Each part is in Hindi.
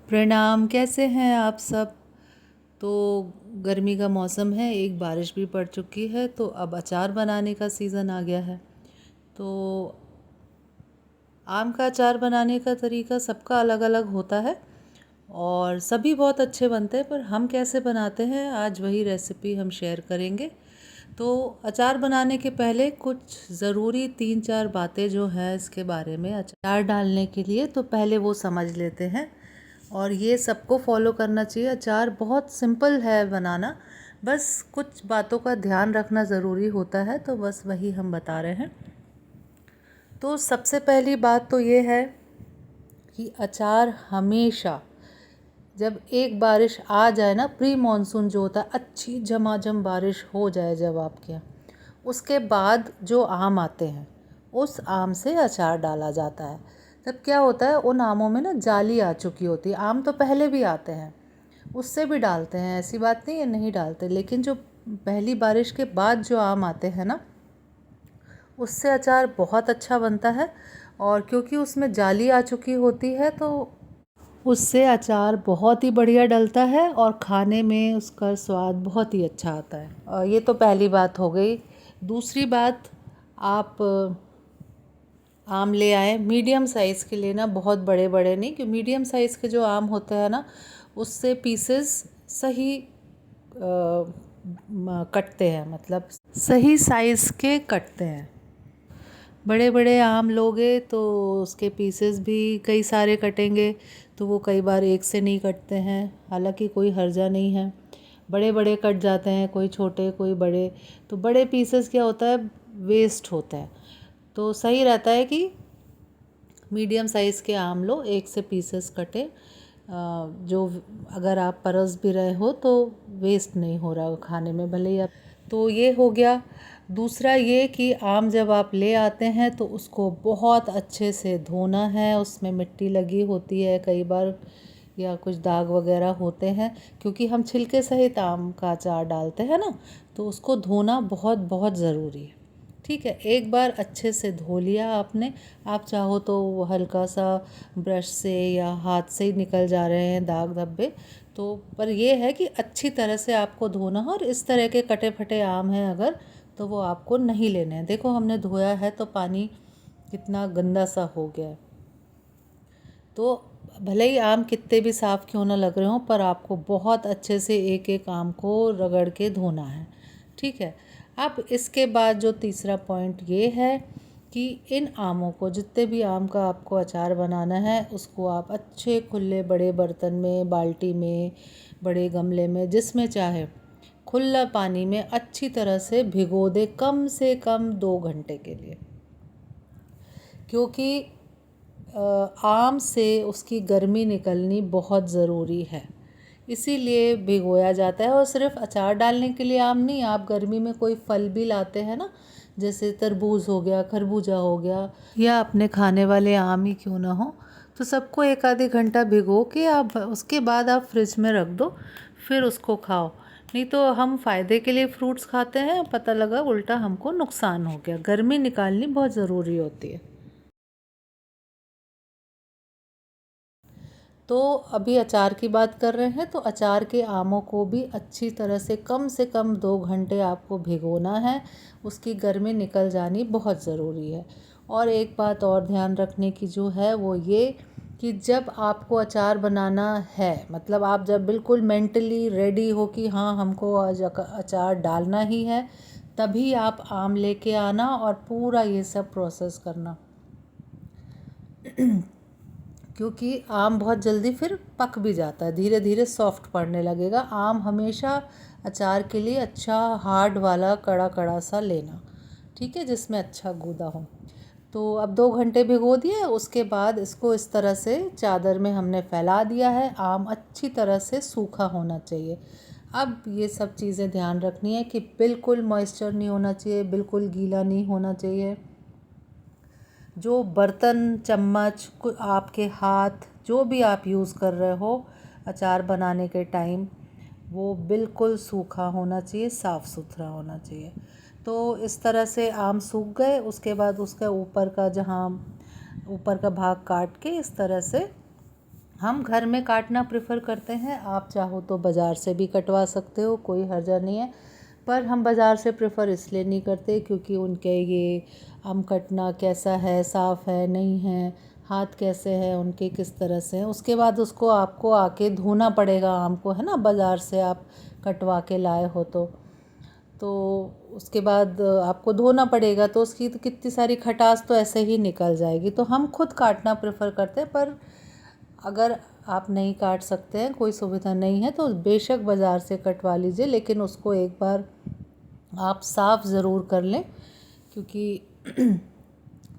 प्रणाम, कैसे हैं आप सब। तो गर्मी का मौसम है, एक बारिश भी पड़ चुकी है, तो अब अचार बनाने का सीज़न आ गया है। तो आम का अचार बनाने का तरीका सबका अलग अलग होता है और सभी बहुत अच्छे बनते हैं, पर हम कैसे बनाते हैं आज वही रेसिपी हम शेयर करेंगे। तो अचार बनाने के पहले कुछ ज़रूरी 3-4 बातें जो हैं इसके बारे में, अचार डालने के लिए तो पहले वो समझ लेते हैं और ये सबको फॉलो करना चाहिए। अचार बहुत सिंपल है बनाना, बस कुछ बातों का ध्यान रखना ज़रूरी होता है, तो बस वही हम बता रहे हैं। तो सबसे पहली बात तो ये है कि अचार हमेशा जब एक बारिश आ जाए ना, प्री मॉनसून जो होता है, अच्छी झमाझम बारिश हो जाए जब आपके यहाँ, उसके बाद जो आम आते हैं उस आम से अचार डाला जाता है। तब क्या होता है, उन आमों में ना जाली आ चुकी होती है। आम तो पहले भी आते हैं, उससे भी डालते हैं, ऐसी बात नहीं है नहीं डालते, लेकिन जो पहली बारिश के बाद जो आम आते हैं ना, उससे अचार बहुत अच्छा बनता है। और क्योंकि उसमें जाली आ चुकी होती है तो उससे अचार बहुत ही बढ़िया डलता है और खाने में उसका स्वाद बहुत ही अच्छा आता है। ये तो पहली बात हो गई। दूसरी बात, आप आम ले आए, मीडियम साइज़ के लेना, बहुत बड़े बड़े नहीं, क्योंकि मीडियम साइज़ के जो आम होते हैं ना, उससे पीसेस सही कटते हैं, मतलब सही साइज़ के कटते हैं। बड़े बड़े आम लोगे तो उसके पीसेस भी कई सारे कटेंगे, तो वो कई बार एक से नहीं कटते हैं। हालांकि कोई हर्जा नहीं है, बड़े बड़े कट जाते हैं, कोई छोटे कोई बड़े। तो बड़े पीसेस क्या होता है, वेस्ट होता है। तो सही रहता है कि मीडियम साइज़ के आम लो, एक से पीसेस कटे, जो अगर आप परस भी रहे हो तो वेस्ट नहीं हो रहा खाने में, भले ही आप। तो ये हो गया। दूसरा ये कि आम जब आप ले आते हैं तो उसको बहुत अच्छे से धोना है, उसमें मिट्टी लगी होती है कई बार, या कुछ दाग वगैरह होते हैं, क्योंकि हम छिलके सहित आम का अचार डालते हैं ना, तो उसको धोना बहुत बहुत ज़रूरी है। ठीक है, एक बार अच्छे से धो लिया आपने, आप चाहो तो हल्का सा ब्रश से या हाथ से ही निकल जा रहे हैं दाग धब्बे, तो पर यह है कि अच्छी तरह से आपको धोना हो। और इस तरह के कटे फटे आम हैं अगर, तो वो आपको नहीं लेने हैं। देखो हमने धोया है तो पानी कितना गंदा सा हो गया है। तो भले ही आम कितने भी साफ़ क्यों ना लग रहे हों, पर आपको बहुत अच्छे से एक एक आम को रगड़ के धोना है। ठीक है। अब इसके बाद जो तीसरा पॉइंट ये है कि इन आमों को, जितने भी आम का आपको अचार बनाना है, उसको आप अच्छे खुले बड़े बर्तन में, बाल्टी में, बड़े गमले में, जिसमें चाहे, खुला पानी में अच्छी तरह से भिगो दे, कम से कम 2 घंटे के लिए। क्योंकि आम से उसकी गर्मी निकलनी बहुत ज़रूरी है, इसीलिए भिगोया जाता है। और सिर्फ अचार डालने के लिए आम नहीं, आप गर्मी में कोई फल भी लाते हैं ना, जैसे तरबूज हो गया, खरबूजा हो गया, या अपने खाने वाले आम ही क्यों ना हो, तो सबको 1 आधे घंटा भिगो के आप उसके बाद आप फ्रिज में रख दो, फिर उसको खाओ। नहीं तो हम फ़ायदे के लिए फ्रूट्स खाते हैं, पता लगा उल्टा हमको नुकसान हो गया। गर्मी निकालनी बहुत ज़रूरी होती है। तो अभी अचार की बात कर रहे हैं, तो अचार के आमों को भी अच्छी तरह से कम 2 घंटे आपको भिगोना है, उसकी गर्मी निकल जानी बहुत ज़रूरी है। और एक बात और ध्यान रखने की जो है वो ये कि जब आपको अचार बनाना है, मतलब आप जब बिल्कुल मेंटली रेडी हो कि हाँ हमको आज अचार डालना ही है, तभी आप आम लेके आना और पूरा ये सब प्रोसेस करना। क्योंकि आम बहुत जल्दी फिर पक भी जाता है, धीरे धीरे सॉफ्ट पड़ने लगेगा। आम हमेशा अचार के लिए अच्छा हार्ड वाला कड़ा कड़ा सा लेना, ठीक है, जिसमें अच्छा गूदा हो। तो अब 2 घंटे भिगो दिए, उसके बाद इसको इस तरह से चादर में हमने फैला दिया है। आम अच्छी तरह से सूखा होना चाहिए। अब ये सब चीज़ें ध्यान रखनी है कि बिल्कुल मॉइस्चर नहीं होना चाहिए, बिल्कुल गीला नहीं होना चाहिए। जो बर्तन, चम्मच, आपके हाथ, जो भी आप यूज़ कर रहे हो अचार बनाने के टाइम, वो बिल्कुल सूखा होना चाहिए, साफ़ सुथरा होना चाहिए। तो इस तरह से आम सूख गए, उसके बाद उसका ऊपर का, जहाँ ऊपर का भाग काट के इस तरह से हम घर में काटना प्रेफर करते हैं, आप चाहो तो बाज़ार से भी कटवा सकते हो, कोई हर्जा नहीं है। पर हम बाज़ार से प्रेफर इसलिए नहीं करते क्योंकि उनके ये आम कटना कैसा है, साफ़ है नहीं है, हाथ कैसे हैं उनके, किस तरह से हैं, उसके बाद उसको आपको आके धोना पड़ेगा आम को, है ना। बाज़ार से आप कटवा के लाए हो तो उसके बाद आपको धोना पड़ेगा, तो उसकी तो कितनी सारी खटास तो ऐसे ही निकल जाएगी। तो हम खुद काटना प्रेफर करते हैं। पर अगर आप नहीं काट सकते हैं, कोई सुविधा नहीं है, तो बेशक बाज़ार से कटवा लीजिए, लेकिन उसको एक बार आप साफ़ ज़रूर कर लें क्योंकि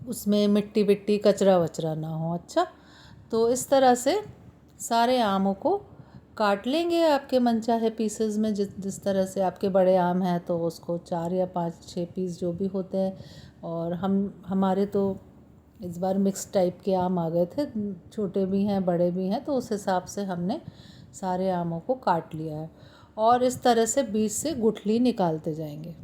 उसमें मिट्टी विट्टी कचरा वचरा ना हो। अच्छा, तो इस तरह से सारे आमों को काट लेंगे आपके मनचाहे पीसेस में। जिस तरह से आपके बड़े आम हैं तो उसको 4 या 5-6 पीस जो भी होते हैं। और हमारे तो इस बार मिक्स टाइप के आम आ गए थे, छोटे भी हैं बड़े भी हैं, तो उस हिसाब से हमने सारे आमों को काट लिया है। और इस तरह से बीच से गुठली निकालते जाएंगे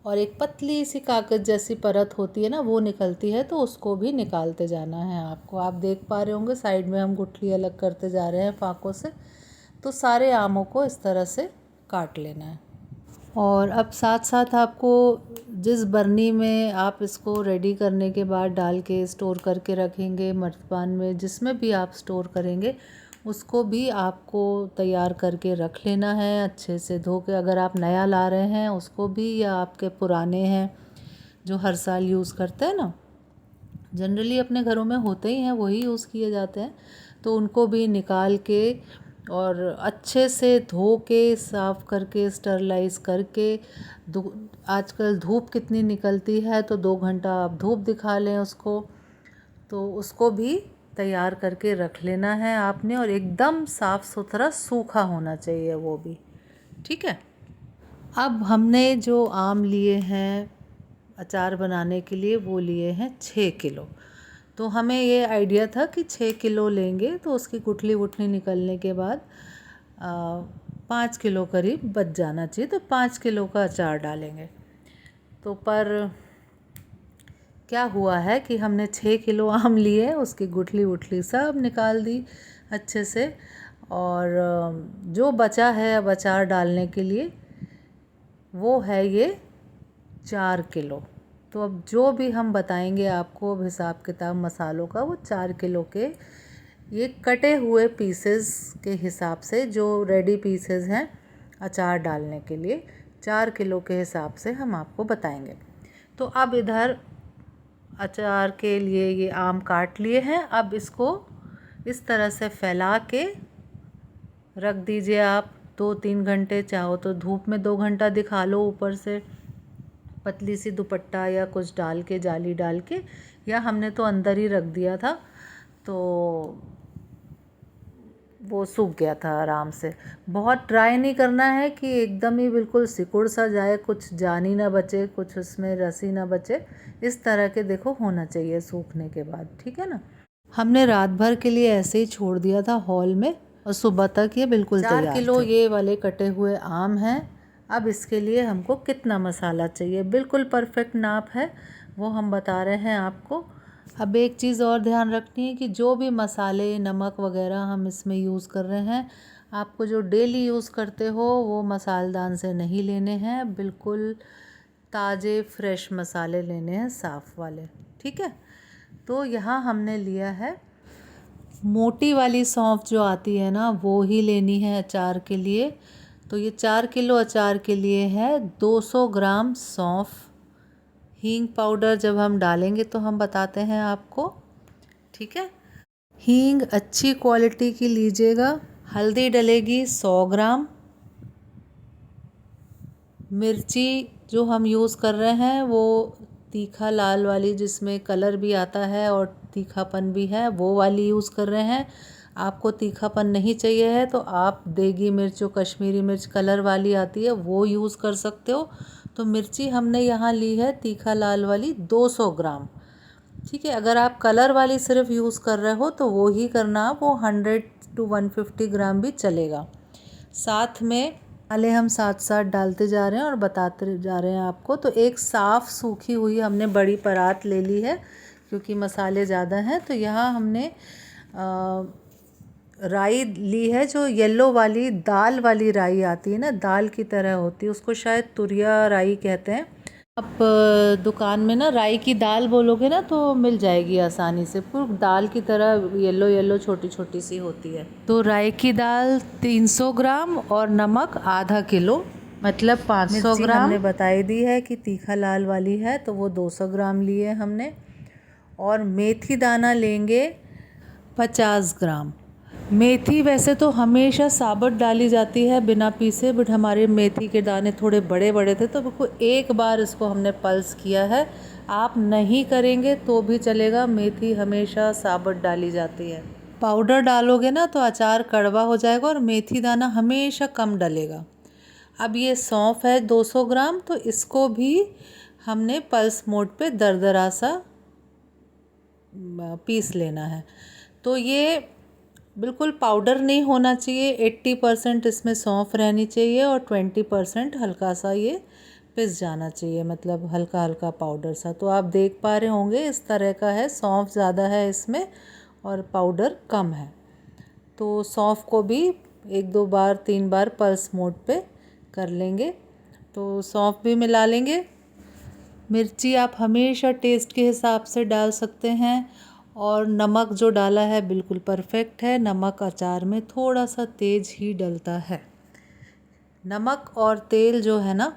और एक पतली सी कागज़ जैसी परत होती है ना, वो निकलती है, तो उसको भी निकालते जाना है आपको। आप देख पा रहे होंगे साइड में हम गुठली अलग करते जा रहे हैं फाकों से। तो सारे आमों को इस तरह से काट लेना है। और अब साथ साथ आपको जिस बरनी में आप इसको रेडी करने के बाद डाल के स्टोर करके रखेंगे, मर्तबान में जिसमें भी आप स्टोर करेंगे, उसको भी आपको तैयार करके रख लेना है अच्छे से धो के। अगर आप नया ला रहे हैं उसको भी, या आपके पुराने हैं जो हर साल यूज़ करते हैं ना, जनरली अपने घरों में होते ही हैं, वही यूज़ किए जाते हैं, तो उनको भी निकाल के और अच्छे से धो के साफ़ करके स्टरलाइज करके। आजकल धूप कितनी निकलती है, तो 2 घंटा आप धूप दिखा लें उसको, तो उसको भी तैयार करके रख लेना है आपने। और एकदम साफ़ सुथरा सूखा होना चाहिए वो भी, ठीक है। अब हमने जो आम लिए हैं अचार बनाने के लिए, वो लिए हैं 6 किलो। तो हमें ये आइडिया था कि 6 किलो लेंगे तो उसकी गुठली वुठली निकलने के बाद 5 किलो करीब बच जाना चाहिए, तो 5 किलो का अचार डालेंगे। तो पर क्या हुआ है कि हमने 6 किलो आम लिए, उसकी गुठली वुठली सब निकाल दी अच्छे से, और जो बचा है अब अचार डालने के लिए वो है ये 4 किलो। तो अब जो भी हम बताएंगे आपको अब हिसाब किताब मसालों का, वो 4 किलो के ये कटे हुए पीसेस के हिसाब से, जो रेडी पीसेस हैं अचार डालने के लिए, 4 किलो के हिसाब से हम आपको बताएंगे। तो अब इधर अचार के लिए ये आम काट लिए हैं। अब इसको इस तरह से फैला के रख दीजिए आप 2-3 घंटे। चाहो तो धूप में 2 घंटा दिखा लो ऊपर से पतली सी दुपट्टा या कुछ डाल के, जाली डाल के, या हमने तो अंदर ही रख दिया था तो वो सूख गया था आराम से। बहुत ड्राई नहीं करना है कि एकदम ही बिल्कुल सिकुड़ सा जाए, कुछ जान ही ना बचे, कुछ उसमें रस ही ना बचे। इस तरह के देखो होना चाहिए सूखने के बाद, ठीक है ना। हमने रात भर के लिए ऐसे ही छोड़ दिया था हॉल में और सुबह तक ये बिल्कुल तैयार थे। 4 किलो ये वाले कटे हुए आम हैं। अब इसके लिए हमको कितना मसाला चाहिए, बिल्कुल परफेक्ट नाप है, वो हम बता रहे हैं आपको। अब एक चीज़ और ध्यान रखनी है कि जो भी मसाले, नमक वगैरह हम इसमें यूज़ कर रहे हैं, आपको जो डेली यूज़ करते हो वो मसालदान से नहीं लेने हैं, बिल्कुल ताज़े फ्रेश मसाले लेने हैं, साफ़ वाले, ठीक है। तो यहाँ हमने लिया है मोटी वाली सौंफ जो आती है ना, वो ही लेनी है अचार के लिए। तो ये 4 किलो अचार के लिए है 200 ग्राम सौंफ। हींग पाउडर जब हम डालेंगे तो हम बताते हैं आपको, ठीक है। हींग अच्छी क्वालिटी की लीजिएगा। हल्दी डलेगी 100 ग्राम। मिर्ची जो हम यूज़ कर रहे हैं वो तीखा लाल वाली, जिसमें कलर भी आता है और तीखापन भी है, वो वाली यूज़ कर रहे हैं। आपको तीखापन नहीं चाहिए है तो आप देगी मिर्च, जो कश्मीरी मिर्च कलर वाली आती है, वो यूज़ कर सकते हो। तो मिर्ची हमने यहाँ ली है तीखा लाल वाली 200 ग्राम, ठीक है। अगर आप कलर वाली सिर्फ यूज़ कर रहे हो तो वो ही करना, वो 100 to 150 ग्राम भी चलेगा। साथ में मसाले हम साथ साथ डालते जा रहे हैं और बताते जा रहे हैं आपको। तो एक साफ़ सूखी हुई हमने बड़ी परात ले ली है क्योंकि मसाले ज़्यादा हैं। तो यहाँ हमने राई ली है, जो येलो वाली दाल वाली राई आती है ना, दाल की तरह होती है, उसको शायद तुरिया राई कहते हैं। आप दुकान में ना राई की दाल बोलोगे ना तो मिल जाएगी आसानी से, पूरी दाल की तरह येलो येलो छोटी छोटी सी होती है। तो राई की दाल 300 ग्राम और नमक आधा किलो, मतलब 500 ग्राम। हमने बताई दी है कि तीखा लाल वाली है तो वो 200 ग्राम लिए हमने। और मेथी दाना लेंगे 50 ग्राम। मेथी वैसे तो हमेशा साबुत डाली जाती है बिना पीसे, बट हमारे मेथी के दाने थोड़े बड़े बड़े थे तो बिल्कुल एक बार इसको हमने पल्स किया है। आप नहीं करेंगे तो भी चलेगा, मेथी हमेशा साबुत डाली जाती है। पाउडर डालोगे ना तो अचार कड़वा हो जाएगा और मेथी दाना हमेशा कम डलेगा। अब ये सौंफ है 200 ग्राम, तो इसको भी हमने पल्स मोड पे दरदरा सा पीस लेना है। तो ये बिल्कुल पाउडर नहीं होना चाहिए, 80% इसमें सौंफ रहनी चाहिए और 20% हल्का सा ये पिस जाना चाहिए, मतलब हल्का हल्का पाउडर सा। तो आप देख पा रहे होंगे इस तरह का है, सौंफ ज़्यादा है इसमें और पाउडर कम है। तो सौंफ को भी 1-2 बार 3 बार पल्स मोड पे कर लेंगे। तो सौंफ भी मिला लेंगे। मिर्ची आप हमेशा टेस्ट के हिसाब से डाल सकते हैं और नमक जो डाला है बिल्कुल परफेक्ट है। नमक अचार में थोड़ा सा तेज़ ही डलता है। नमक और तेल जो है ना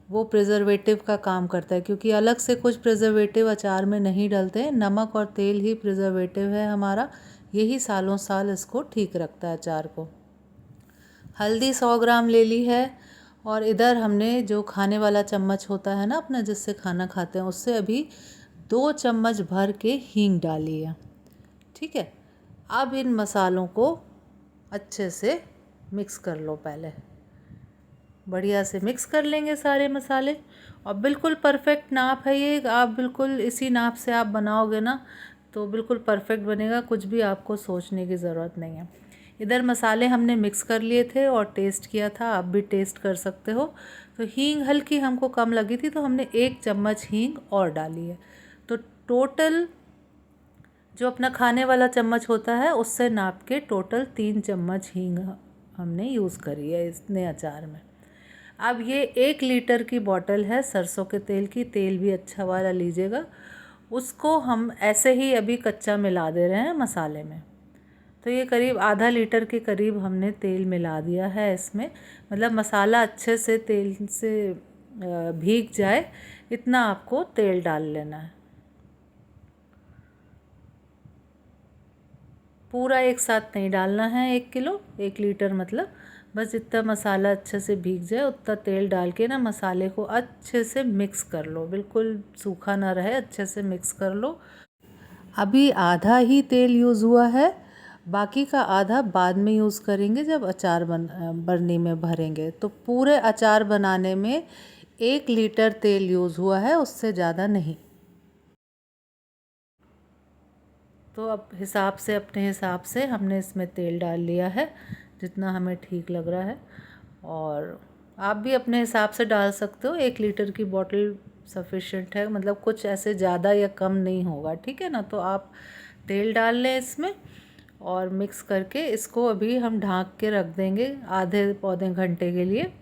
वो प्रिजर्वेटिव का काम करता है, क्योंकि अलग से कुछ प्रिजर्वेटिव अचार में नहीं डलते हैं। नमक और तेल ही प्रिजर्वेटिव है हमारा, यही सालों साल इसको ठीक रखता है अचार को। हल्दी 100 ग्राम ले ली है और इधर हमने जो खाने वाला चम्मच होता है ना अपना, जिससे खाना खाते हैं, उससे अभी 2 चम्मच भर के हींग डाली है। ठीक है, अब इन मसालों को अच्छे से मिक्स कर लो। पहले बढ़िया से मिक्स कर लेंगे सारे मसाले और बिल्कुल परफेक्ट नाप है ये। आप बिल्कुल इसी नाप से आप बनाओगे ना तो बिल्कुल परफेक्ट बनेगा, कुछ भी आपको सोचने की ज़रूरत नहीं है। इधर मसाले हमने मिक्स कर लिए थे और टेस्ट किया था, आप भी टेस्ट कर सकते हो। तो हींग हल्की हमको कम लगी थी तो हमने 1 चम्मच हींग और डाली है। तो टोटल जो अपना खाने वाला चम्मच होता है उससे नाप के टोटल 3 चम्मच हींग हमने यूज़ करी है इतने अचार में। अब ये 1 लीटर की बॉटल है सरसों के तेल की, तेल भी अच्छा वाला लीजिएगा। उसको हम ऐसे ही अभी कच्चा मिला दे रहे हैं मसाले में। तो ये करीब आधा लीटर के करीब हमने तेल मिला दिया है इसमें, मतलब मसाला अच्छे से तेल से भीग जाए इतना आपको तेल डाल लेना है। पूरा एक साथ नहीं डालना है 1 किलो 1 लीटर, मतलब बस जितना मसाला अच्छे से भीग जाए उतना तेल डाल के ना मसाले को अच्छे से मिक्स कर लो, बिल्कुल सूखा ना रहे, अच्छे से मिक्स कर लो। अभी आधा ही तेल यूज़ हुआ है, बाकी का आधा बाद में यूज़ करेंगे जब अचार बरनी में भरेंगे। तो पूरे अचार बनाने में 1 लीटर तेल यूज़ हुआ है, उससे ज़्यादा नहीं। तो अब हिसाब से, अपने हिसाब से हमने इसमें तेल डाल लिया है जितना हमें ठीक लग रहा है, और आप भी अपने हिसाब से डाल सकते हो। 1 लीटर की बॉटल सफिशेंट है, मतलब कुछ ऐसे ज़्यादा या कम नहीं होगा, ठीक है ना। तो आप तेल डाल लें इसमें और मिक्स करके इसको अभी हम ढाँक के रख देंगे आधे पौने घंटे के लिए।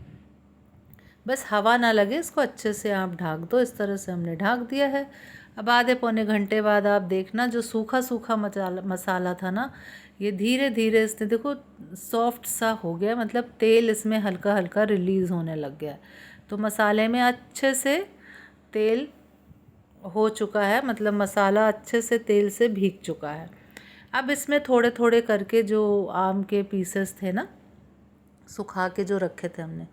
बस हवा ना लगे इसको, अच्छे से आप ढाँक दो। इस तरह से हमने ढाँक दिया है। अब आधे पौने घंटे बाद आप देखना जो सूखा सूखा मसाला था ना, ये धीरे धीरे इसने देखो सॉफ्ट सा हो गया, मतलब तेल इसमें हल्का हल्का रिलीज़ होने लग गया। तो मसाले में अच्छे से तेल हो चुका है, मतलब मसाला अच्छे से तेल से भीग चुका है। अब इसमें थोड़े थोड़े करके जो आम के पीसेस थे ना सुखा के जो रखे थे हमने,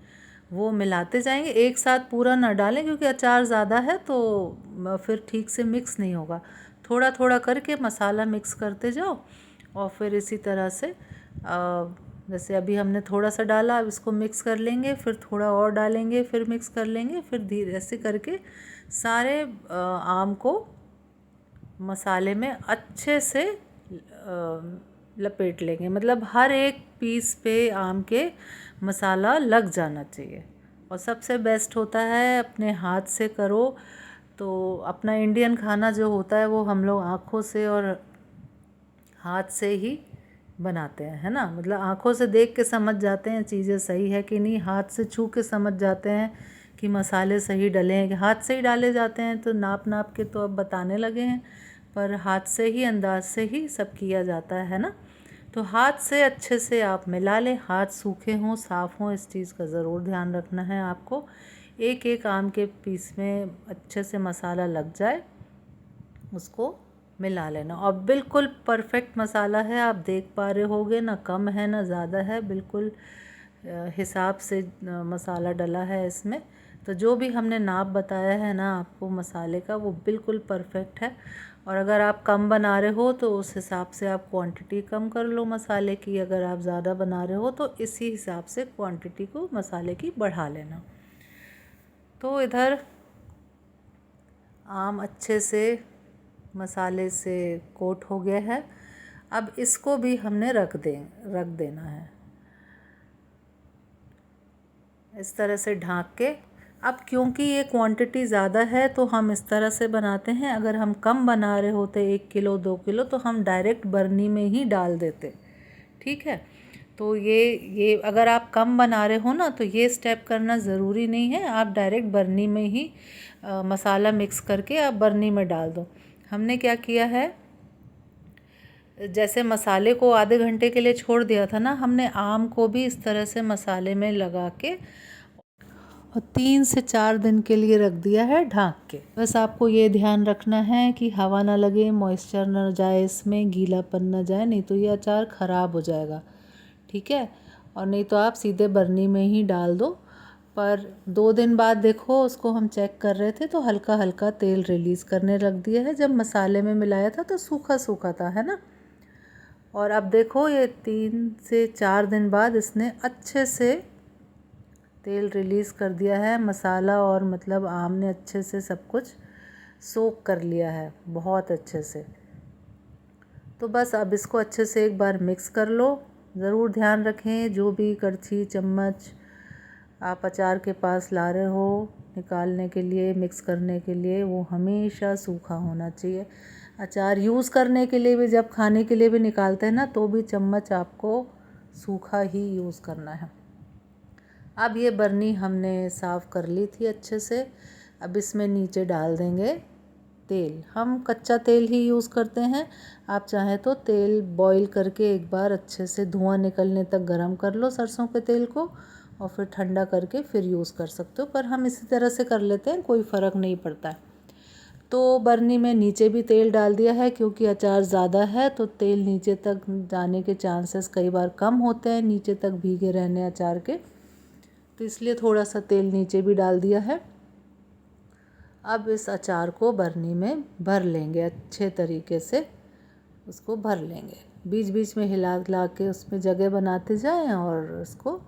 वो मिलाते जाएंगे। एक साथ पूरा ना डालें क्योंकि अचार ज़्यादा है तो फिर ठीक से मिक्स नहीं होगा। थोड़ा थोड़ा करके मसाला मिक्स करते जाओ और फिर इसी तरह से जैसे अभी हमने थोड़ा सा डाला, अब इसको मिक्स कर लेंगे, फिर थोड़ा और डालेंगे, फिर मिक्स कर लेंगे, फिर धीरे ऐसे करके सारे आम को मसाले में अच्छे से लपेट लेंगे, मतलब हर एक पीस पे आम के मसाला लग जाना चाहिए। और सबसे बेस्ट होता है अपने हाथ से करो तो अपना इंडियन खाना जो होता है वो हम लोग आँखों से और हाथ से ही बनाते हैं, है ना। मतलब आँखों से देख के समझ जाते हैं चीज़ें सही है कि नहीं, हाथ से छू के समझ जाते हैं कि मसाले सही डले हैं कि हाथ से ही डाले जाते हैं। तो नाप नाप के तो अब बताने लगे हैं, पर हाथ से ही, अंदाज से ही सब किया जाता है ना। तो हाथ से अच्छे से आप मिला लें, हाथ सूखे हों, साफ़ हों, इस चीज़ का ज़रूर ध्यान रखना है आपको। एक एक आम के पीस में अच्छे से मसाला लग जाए, उसको मिला लेना। और बिल्कुल परफेक्ट मसाला है, आप देख पा रहे होगे, ना कम है ना ज़्यादा है, बिल्कुल हिसाब से मसाला डला है इसमें। तो जो भी हमने नाप बताया है ना आपको मसाले का, वो बिल्कुल परफेक्ट है। और अगर आप कम बना रहे हो तो उस हिसाब से आप क्वांटिटी कम कर लो मसाले की, अगर आप ज़्यादा बना रहे हो तो इसी हिसाब से क्वांटिटी को मसाले की बढ़ा लेना। तो इधर आम अच्छे से मसाले से कोट हो गया है। अब इसको भी हमने रख देना है इस तरह से ढाँक के। अब क्योंकि ये क्वांटिटी ज़्यादा है तो हम इस तरह से बनाते हैं। अगर हम कम बना रहे होते 1 किलो 2 किलो तो हम डायरेक्ट बर्नी में ही डाल देते, ठीक है। तो ये अगर आप कम बना रहे हो ना तो ये स्टेप करना ज़रूरी नहीं है, आप डायरेक्ट बर्नी में ही मसाला मिक्स करके आप बर्नी में डाल दो। हमने क्या किया है, जैसे मसाले को आधे घंटे के लिए छोड़ दिया था ना, हमने आम को भी इस तरह से मसाले में लगा के और 3 से 4 दिन के लिए रख दिया है ढाँक के। बस आपको ये ध्यान रखना है कि हवा ना लगे, मॉइस्चर ना जाए, इसमें गीलापन ना जाए, नहीं तो ये अचार ख़राब हो जाएगा, ठीक है। और नहीं तो आप सीधे बर्नी में ही डाल दो। पर 2 दिन बाद देखो, उसको हम चेक कर रहे थे तो हल्का हल्का तेल रिलीज़ करने रख दिया है। जब मसाले में मिलाया था तो सूखा सूखा था, है ना। और अब देखो ये 3 से 4 दिन बाद इसने अच्छे से तेल रिलीज़ कर दिया है। मसाला और मतलब आम ने अच्छे से सब कुछ सोक कर लिया है बहुत अच्छे से। तो बस अब इसको अच्छे से एक बार मिक्स कर लो। ज़रूर ध्यान रखें, जो भी कड़छी चम्मच आप अचार के पास ला रहे हो निकालने के लिए, मिक्स करने के लिए, वो हमेशा सूखा होना चाहिए। अचार यूज़ करने के लिए भी, जब खाने के लिए भी निकालते हैं ना, तो भी चम्मच आपको सूखा ही यूज़ करना है। अब ये बर्नी हमने साफ़ कर ली थी अच्छे से। अब इसमें नीचे डाल देंगे तेल। हम कच्चा तेल ही यूज़ करते हैं, आप चाहें तो तेल बॉईल करके एक बार अच्छे से धुआं निकलने तक गरम कर लो सरसों के तेल को, और फिर ठंडा करके फिर यूज़ कर सकते हो। पर हम इसी तरह से कर लेते हैं, कोई फ़र्क नहीं पड़ता। तो बर्नी में नीचे भी तेल डाल दिया है, क्योंकि अचार ज़्यादा है तो तेल नीचे तक जाने के चांसेस कई बार कम होते हैं, नीचे तक भीगे रहने अचार के, तो इसलिए थोड़ा सा तेल नीचे भी डाल दिया है। अब इस अचार को बर्नी में भर लेंगे, अच्छे तरीके से उसको भर लेंगे। बीच बीच में हिला हिला के उसमें जगह बनाते जाएं और इसको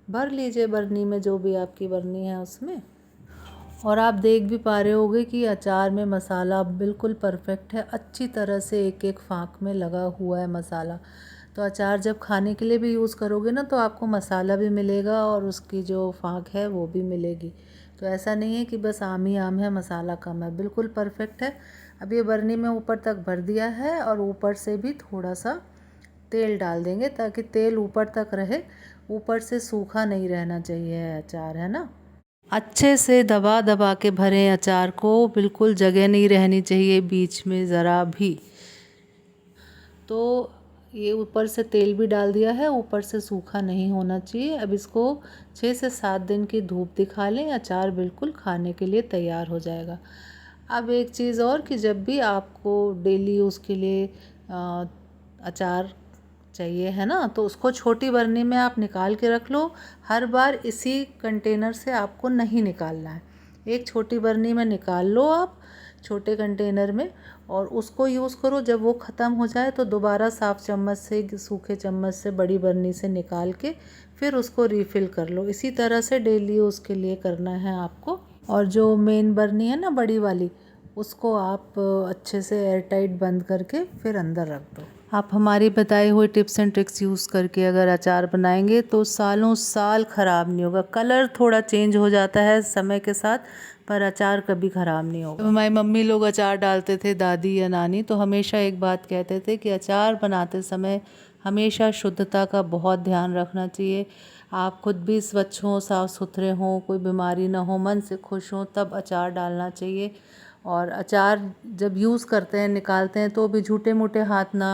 भर लीजिए बर्नी में, जो भी आपकी बर्नी है उसमें। और आप देख भी पा रहे होगे कि अचार में मसाला बिल्कुल परफेक्ट है, अच्छी तरह से एक एक फाँक में लगा हुआ है मसाला। तो अचार जब खाने के लिए भी यूज़ करोगे ना, तो आपको मसाला भी मिलेगा और उसकी जो फाँक है वो भी मिलेगी। तो ऐसा नहीं है कि बस आम ही आम है, मसाला कम है, बिल्कुल परफेक्ट है। अब ये बर्नी में ऊपर तक भर दिया है और ऊपर से भी थोड़ा सा तेल डाल देंगे, ताकि तेल ऊपर तक रहे, ऊपर से सूखा नहीं रहना चाहिए अचार, है ना। अच्छे से दबा दबा के भरें अचार को, बिल्कुल जगह नहीं रहनी चाहिए बीच में ज़रा भी। तो ये ऊपर से तेल भी डाल दिया है, ऊपर से सूखा नहीं होना चाहिए। अब इसको 6 से 7 दिन की धूप दिखा लें, अचार बिल्कुल खाने के लिए तैयार हो जाएगा। अब एक चीज़ और, कि जब भी आपको डेली यूज़ के लिए अचार चाहिए, है ना, तो उसको छोटी बर्नी में आप निकाल के रख लो। हर बार इसी कंटेनर से आपको नहीं निकालना है, एक छोटी बर्नी में निकाल लो आप छोटे कंटेनर में, और उसको यूज़ करो। जब वो ख़त्म हो जाए तो दोबारा साफ़ चम्मच से, सूखे चम्मच से बड़ी बर्नी से निकाल के फिर उसको रीफ़िल कर लो। इसी तरह से डेली यूज़ के लिए करना है आपको। और जो मेन बर्नी है ना बड़ी वाली, उसको आप अच्छे से एयर टाइट बंद करके फिर अंदर रख दो। आप हमारी बताई हुई टिप्स एंड ट्रिक्स यूज़ करके अगर अचार बनाएंगे तो सालों साल ख़राब नहीं होगा। कलर थोड़ा चेंज हो जाता है समय के साथ, पर अचार कभी ख़राब नहीं होगा। जब हमारी मम्मी लोग अचार डालते थे, दादी या नानी, तो हमेशा एक बात कहते थे कि अचार बनाते समय हमेशा शुद्धता का बहुत ध्यान रखना चाहिए। आप खुद भी स्वच्छ हों, साफ़ सुथरे हों, कोई बीमारी ना हो, मन से खुश हों, तब अचार डालना चाहिए। और अचार जब यूज़ करते हैं, निकालते हैं, तो भी झूठे मूठे हाथ ना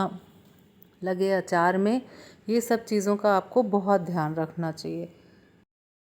लगे अचार में। ये सब चीज़ों का आपको बहुत ध्यान रखना चाहिए।